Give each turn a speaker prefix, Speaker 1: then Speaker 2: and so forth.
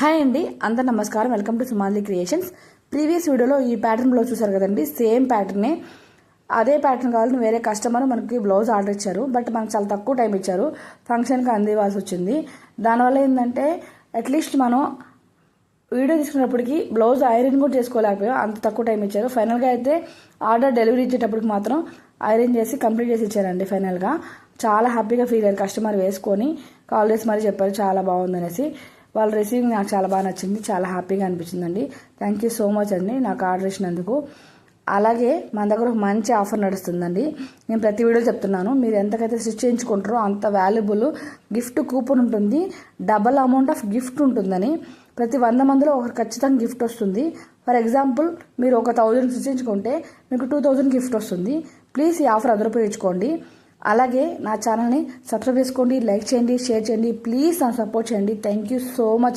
Speaker 1: Hi అండి, అందరు నమస్కారం. Welcome to Sumali creations. Previous వీడియోలో ఈ ప్యాటర్న్ బ్లౌజ్ చూసారు కదండి, సేమ్ ప్యాటర్నే. అదే ప్యాటర్న్ కావాలని వేరే కస్టమర్ మనకి బ్లౌజ్ ఆర్డర్ ఇచ్చారు. బట్ మనకు చాలా తక్కువ టైం ఇచ్చారు, ఫంక్షన్కి అందివ్వాల్సి వచ్చింది. దానివల్ల ఏంటంటే అట్లీస్ట్ మనం వీడియో తీసుకున్నప్పటికీ బ్లౌజ్ ఐరన్ కూడా చేసుకోలేకపోయాం, అంత తక్కువ టైం ఇచ్చారు. ఫైనల్గా అయితే ఆర్డర్ డెలివరీ ఇచ్చేటప్పటికి మాత్రం ఐరన్ చేసి కంప్లీట్ చేసి ఇచ్చారండి. ఫైనల్గా చాలా హ్యాపీగా ఫీల్ అయ్యారు. కస్టమర్ వేసుకొని కాల్ చేసి మరీ చెప్పారు చాలా బాగుందనేసి. వాళ్ళ రిసీవింగ్ నాకు చాలా బాగా నచ్చింది, చాలా హ్యాపీగా అనిపించిందండి. థ్యాంక్ యూ సో మచ్ అండి నాకు ఆర్డర్ ఇచ్చినందుకు. అలాగే మన దగ్గర ఒక మంచి ఆఫర్ నడుస్తుందండి. నేను ప్రతి వీడియో చెప్తున్నాను, మీరు ఎంతకైతే స్టిచ్ చేయించుకుంటారో అంత వాల్యుబుల్ గిఫ్ట్ కూపన్ ఉంటుంది, డబల్ అమౌంట్ ఆఫ్ గిఫ్ట్ ఉంటుందని. ప్రతి 100 మందిలో ఒకరు ఖచ్చితంగా గిఫ్ట్ వస్తుంది. ఫర్ ఎగ్జాంపుల్ మీరు ఒక 1000 స్టిచ్ చేయించుకుంటే మీకు 2000 గిఫ్ట్ వస్తుంది. ప్లీజ్ ఈ ఆఫర్ అందరూ ఉపయోగించుకోండి. అలాగే నా ఛానల్ని సబ్స్క్రైబ్ చేసుకోండి, లైక్ చేయండి, షేర్ చేయండి. ప్లీజ్ నా సపోర్ట్ చేయండి. Thank you so much.